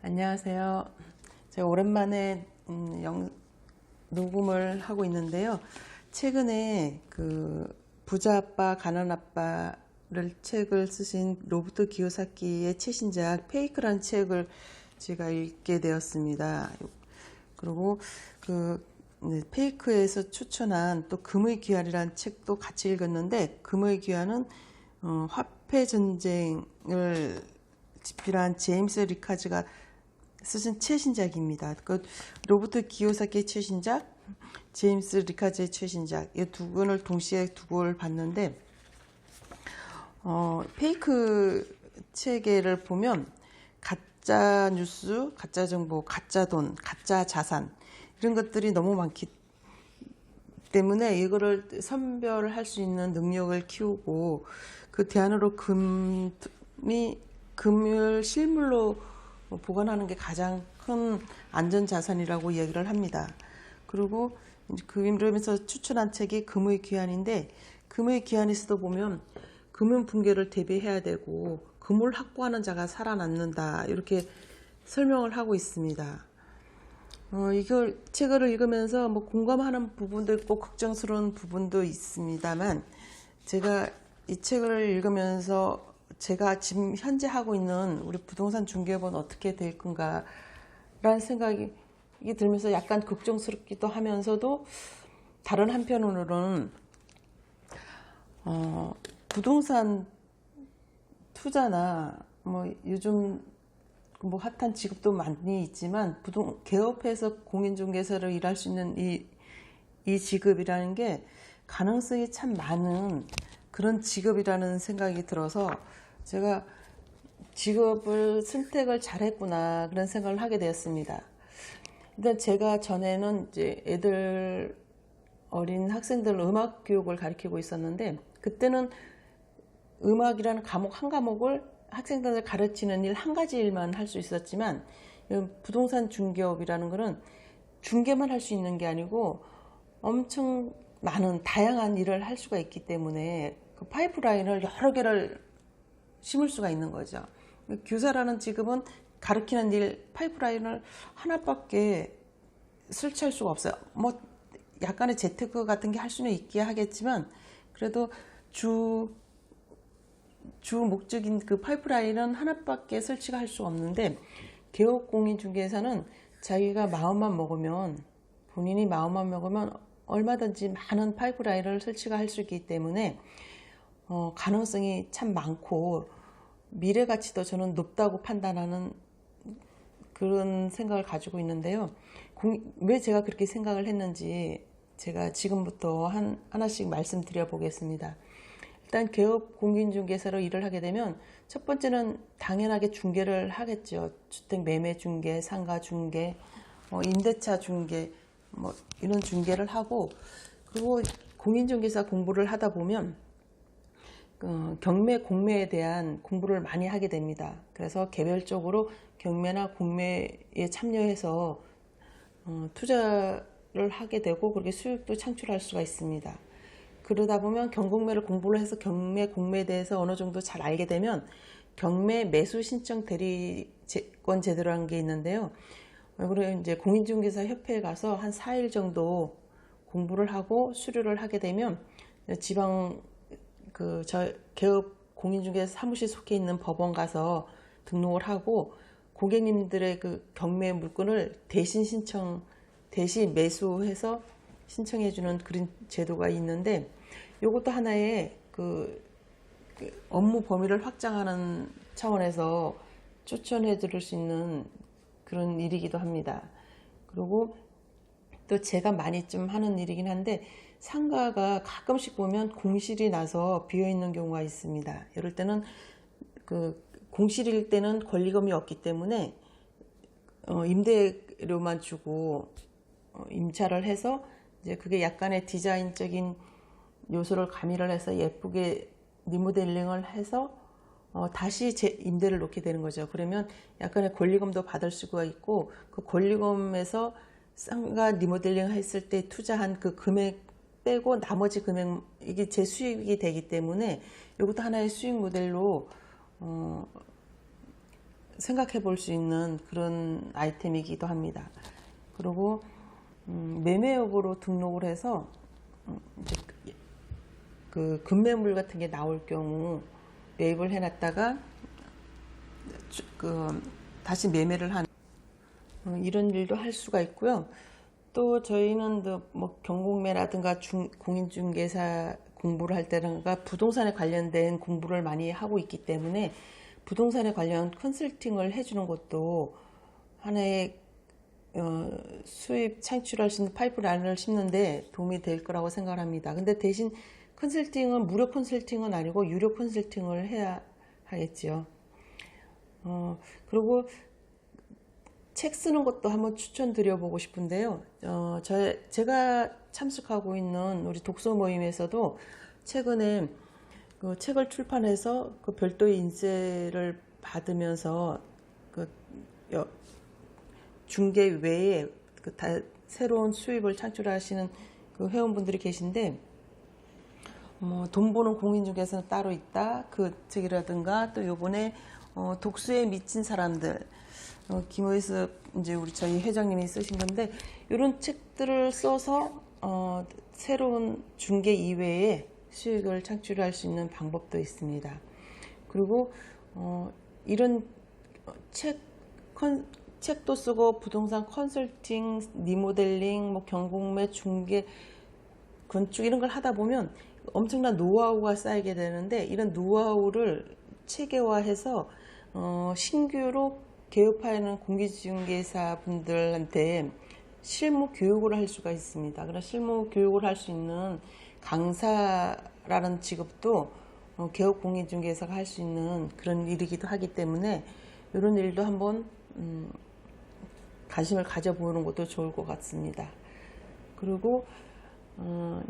안녕하세요. 제가 오랜만에 녹음을 하고 있는데요. 최근에 부자 아빠, 가난 아빠를 책을 쓰신 로버트 기요사키의 최신작 페이크라는 책을 제가 읽게 되었습니다. 그리고 페이크에서 추천한 또 금의 귀환이라는 책도 같이 읽었는데, 금의 귀환은 화폐 전쟁을 집필한 제임스 리카즈가 쓰신 최신작입니다. 로버트 기요사키의 최신작, 제임스 리카즈의 최신작, 이 두 권을 동시에 두고 봤는데, 페이크 체계를 보면 가짜 뉴스, 가짜 정보, 가짜 돈, 가짜 자산 이런 것들이 너무 많기 때문에 이거를 선별할 수 있는 능력을 키우고 그 대안으로 금을 실물로 보관하는 게 가장 큰 안전자산이라고 얘기를 합니다. 그리고 그러면서 추천한 책이 금의 귀환인데, 금의 귀환에서도 보면 금융 붕괴를 대비해야 되고 금을 확보하는 자가 살아남는다, 이렇게 설명을 하고 있습니다. 이걸 책을 읽으면서 공감하는 부분도 있고 걱정스러운 부분도 있습니다만, 제가 이 책을 읽으면서 제가 지금 현재 하고 있는 우리 부동산 중개업은 어떻게 될 건가 라는 생각이 들면서 약간 걱정스럽기도 하면서도, 다른 한편으로는 부동산 투자나 요즘 핫한 직업도 많이 있지만 개업해서 공인중개사로 일할 수 있는 이 직업이라는 게 가능성이 참 많은 그런 직업이라는 생각이 들어서 제가 직업을 선택을 잘했구나, 그런 생각을 하게 되었습니다. 일단 제가 전에는 이제 어린 학생들 음악 교육을 가르치고 있었는데, 그때는 음악이라는 한 과목을 학생들을 가르치는 일, 한 가지 일만 할 수 있었지만, 부동산 중개업이라는 거는 중개만 할 수 있는 게 아니고 엄청 많은 다양한 일을 할 수가 있기 때문에 그 파이프라인을 여러 개를 심을 수가 있는 거죠. 교사라는 직업은 가르치는 일, 파이프라인을 하나밖에 설치할 수가 없어요. 약간의 재테크 같은 게 할 수는 있게 하겠지만, 그래도 주 목적인 그 파이프라인은 하나밖에 설치가 할 수 없는데, 개업공인중개사는 자기가 본인이 마음만 먹으면 얼마든지 많은 파이프라인을 설치가 할 수 있기 때문에 가능성이 참 많고 미래 가치도 저는 높다고 판단하는 그런 생각을 가지고 있는데요. 왜 제가 그렇게 생각을 했는지 제가 지금부터 하나씩 말씀드려 보겠습니다. 일단 개업 공인중개사로 일을 하게 되면 첫 번째는 당연하게 중개를 하겠죠. 주택 매매 중개, 상가 중개, 임대차 중개, 이런 중개를 하고, 그리고 공인중개사 공부를 하다 보면 경매, 공매에 대한 공부를 많이 하게 됩니다. 그래서 개별적으로 경매나 공매에 참여해서 투자를 하게 되고, 그렇게 수익도 창출할 수가 있습니다. 그러다 보면 경공매를 공부를 해서 경매, 공매에 대해서 어느 정도 잘 알게 되면 경매 매수 신청 대리권 제도라는 게 있는데요. 그리고 이제 공인중개사 협회에 가서 한 4일 정도 공부를 하고 수료를 하게 되면 지방 개업 공인중개사 사무실 속해 있는 법원 가서 등록을 하고, 고객님들의 그 경매 물건을 대신 매수해서 신청해주는 그런 제도가 있는데, 이것도 하나의 업무 범위를 확장하는 차원에서 추천해 드릴 수 있는 그런 일이기도 합니다. 그리고 또 제가 많이 좀 하는 일이긴 한데, 상가가 가끔씩 보면 공실이 나서 비어있는 경우가 있습니다. 이럴 때는 공실일 때는 권리금이 없기 때문에 임대료만 주고 임차를 해서, 이제 그게 약간의 디자인적인 요소를 가미를 해서 예쁘게 리모델링을 해서 다시 임대를 놓게 되는 거죠. 그러면 약간의 권리금도 받을 수가 있고, 그 권리금에서 상가 리모델링 했을 때 투자한 그 금액 빼고 나머지 금액, 이게 제 수익이 되기 때문에 이것도 하나의 수익 모델로 생각해 볼 수 있는 그런 아이템이기도 합니다. 그리고 매매업으로 등록을 해서 이제 그 급매물 같은 게 나올 경우 매입을 해놨다가 다시 매매를 하는 이런 일도 할 수가 있고요. 또 저희는 뭐 경공매라든가 공인중개사 공부를 할 때든가 부동산에 관련된 공부를 많이 하고 있기 때문에 부동산에 관련 컨설팅을 해주는 것도 하나의 수입 창출할 수 있는 파이프라인을 심는데 도움이 될 거라고 생각합니다. 근데 대신 컨설팅은 무료 컨설팅은 아니고 유료 컨설팅을 해야 하겠지요. 그리고 책 쓰는 것도 한번 추천드려보고 싶은데요. 제가 참석하고 있는 우리 독서 모임에서도 최근에 그 책을 출판해서 그 별도의 인쇄를 받으면서 그 중개 외에 새로운 수입을 창출하시는 그 회원분들이 계신데, 돈 버는 공인중개사는 따로 있다. 그 책이라든가 또 요번에 독서에 미친 사람들, 김호수 이제 저희 회장님이 쓰신 건데, 이런 책들을 써서 새로운 중개 이외에 수익을 창출할 수 있는 방법도 있습니다. 그리고 이런 책도 쓰고 부동산 컨설팅, 리모델링, 뭐 경공매, 중개, 건축 이런 걸 하다 보면 엄청난 노하우가 쌓이게 되는데, 이런 노하우를 체계화해서 신규로 개업하는 공인중개사 분들한테 실무 교육을 할 수가 있습니다. 그런 실무 교육을 할 수 있는 강사라는 직업도 개업 공인중개사가 할 수 있는 그런 일이기도 하기 때문에 이런 일도 한번 관심을 가져보는 것도 좋을 것 같습니다. 그리고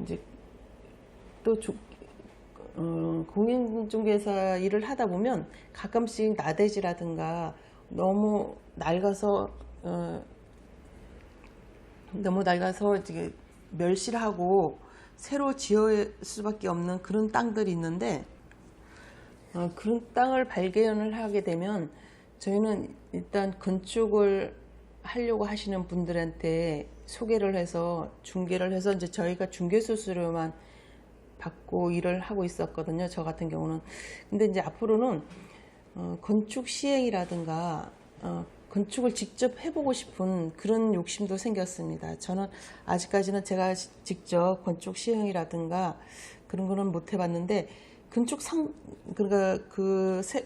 이제 또 공인중개사 일을 하다 보면 가끔씩 나대지라든가 너무 낡아서 이제 멸시를 하고 새로 지을 수밖에 없는 그런 땅들이 있는데, 그런 땅을 발견을 하게 되면 저희는 일단 건축을 하려고 하시는 분들한테 소개를 해서 중개를 해서 이제 저희가 중개 수수료만 받고 일을 하고 있었거든요. 저 같은 경우는. 근데 이제 앞으로는 건축 시행이라든가 건축을 직접 해보고 싶은 그런 욕심도 생겼습니다. 저는 아직까지는 제가 직접 건축 시행이라든가 그런 거는 못 해봤는데, 그러니까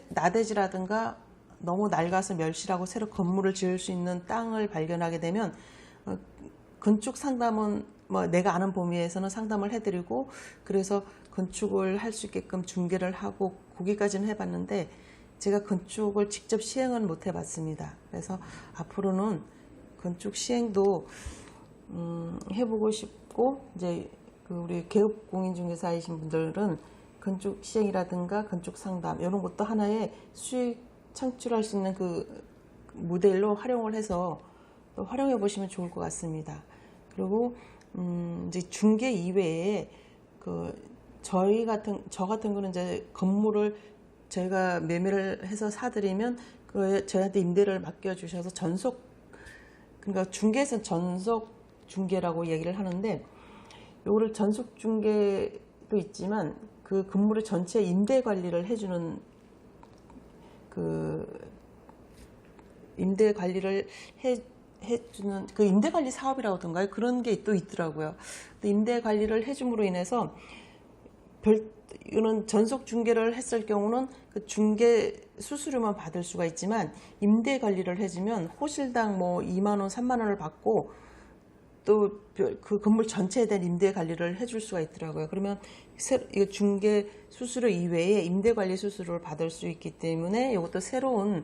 나대지라든가 너무 낡아서 멸실하고 새로 건물을 지을 수 있는 땅을 발견하게 되면 건축 상담은 뭐 내가 아는 범위에서는 상담을 해드리고, 그래서 건축을 할 수 있게끔 중개를 하고 거기까지는 해봤는데, 제가 건축을 직접 시행은 못 해봤습니다. 그래서 앞으로는 건축 시행도 해보고 싶고, 이제 우리 개업 공인중개사이신 분들은 건축 시행이라든가 건축 상담 이런 것도 하나의 수익 창출할 수 있는 그 모델로 활용을 해서 또 활용해 보시면 좋을 것 같습니다. 그리고 이제 중개 이외에 저 같은 거는 이제 건물을 저희가 매매를 해서 사드리면 저희한테 임대를 맡겨주셔서 그러니까 중개에서는 전속 중개라고 얘기를 하는데, 요거를 전속 중개도 있지만 그 건물의 전체 임대 관리를 해주는 임대 관리를 해주는 그 임대 관리 사업이라던가요, 그런 게 또 있더라고요. 임대 관리를 해줌으로 인해서 이거는 전속 중개를 했을 경우는 그 중개 수수료만 받을 수가 있지만, 임대 관리를 해주면 호실당 뭐 2만 원, 3만 원을 받고 또 그 건물 전체에 대한 임대 관리를 해줄 수가 있더라고요. 그러면 중개 수수료 이외에 임대 관리 수수료를 받을 수 있기 때문에 이것도 새로운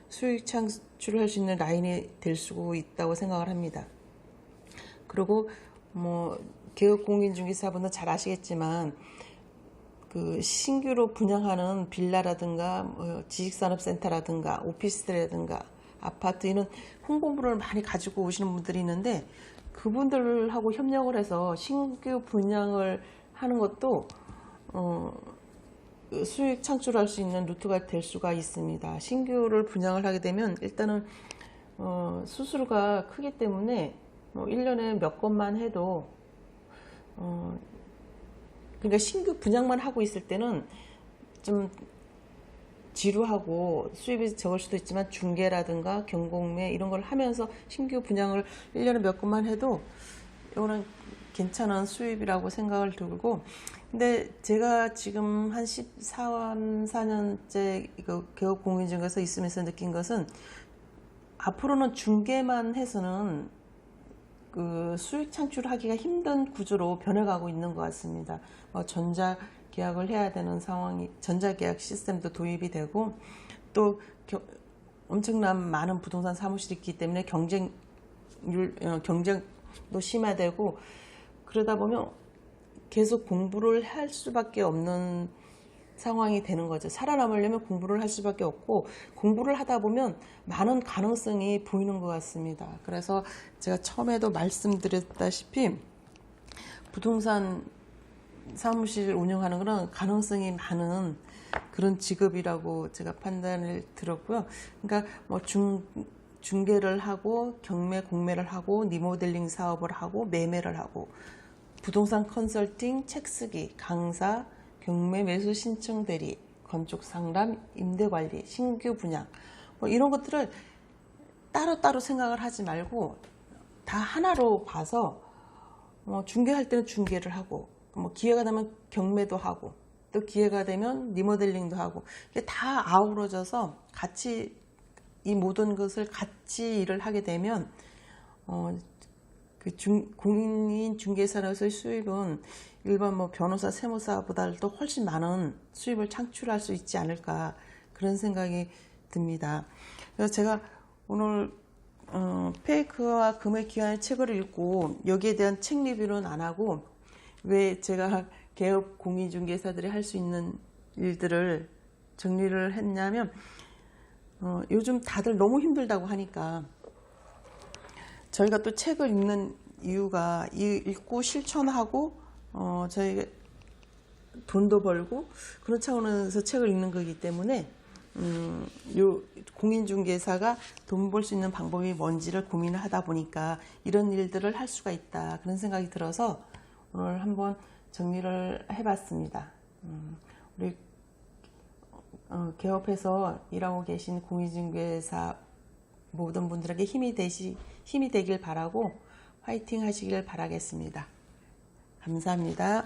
수익 창출을 할 수 있는 라인이 될 수 있다고 생각을 합니다. 그리고 뭐 개업 공인중개사분은 잘 아시겠지만 그 신규로 분양하는 빌라라든가 뭐 지식산업센터라든가 오피스텔이라든가 아파트, 이런 홍보물을 많이 가지고 오시는 분들이 있는데, 그분들하고 협력을 해서 신규 분양을 하는 것도 수익 창출할 수 있는 루트가 될 수가 있습니다. 신규를 분양을 하게 되면 일단은 수수료가 크기 때문에 1년에 몇 건만 해도 그러니까 신규 분양만 하고 있을 때는 좀 지루하고 수입이 적을 수도 있지만 중개라든가 경공매 이런 걸 하면서 신규 분양을 1년에 몇 건만 해도 이거는 괜찮은 수입이라고 생각을 들고, 근데 제가 지금 한 14년째 이거 개업 공인중개사 있으면서 느낀 것은 앞으로는 중개만 해서는 그 수익 창출하기가 힘든 구조로 변해가고 있는 것 같습니다. 전자 계약을 해야 되는 상황이, 전자 계약 시스템도 도입이 되고 또 엄청난 많은 부동산 사무실이 있기 때문에 경쟁도 심화되고, 그러다 보면 계속 공부를 할 수밖에 없는 상황이 되는 거죠. 살아남으려면 공부를 할 수밖에 없고, 공부를 하다 보면 많은 가능성이 보이는 것 같습니다. 그래서 제가 처음에도 말씀드렸다시피 부동산 사무실 운영하는 거는 가능성이 많은 그런 직업이라고 제가 판단을 들었고요. 그러니까 중개를 하고 경매, 공매를 하고 리모델링 사업을 하고 매매를 하고 부동산 컨설팅, 책 쓰기, 강사, 경매 매수 신청 대리, 건축 상담, 임대 관리, 신규 분양 이런 것들을 따로따로 생각을 하지 말고 다 하나로 봐서 중개할 때는 중개를 하고 기회가 되면 경매도 하고 또 기회가 되면 리모델링도 하고 이게 다 아우러져서 같이 이 모든 것을 같이 일을 하게 되면 공인 중개사로서의 수입은 일반 변호사, 세무사보다도 훨씬 많은 수입을 창출할 수 있지 않을까, 그런 생각이 듭니다. 그래서 제가 오늘 페이크와 금의 기한의 책을 읽고 여기에 대한 책 리뷰는 안 하고, 왜 제가 개업 공인중개사들이 할 수 있는 일들을 정리를 했냐면 요즘 다들 너무 힘들다고 하니까 저희가 또 책을 읽는 이유가 읽고 실천하고 저희가 돈도 벌고 그런 차원에서 책을 읽는 거기 때문에 요 공인중개사가 돈 벌 수 있는 방법이 뭔지를 고민을 하다 보니까 이런 일들을 할 수가 있다, 그런 생각이 들어서 오늘 한번 정리를 해봤습니다. 우리 개업해서 일하고 계신 공인중개사 모든 분들에게 힘이 되길 바라고 화이팅 하시길 바라겠습니다. 감사합니다.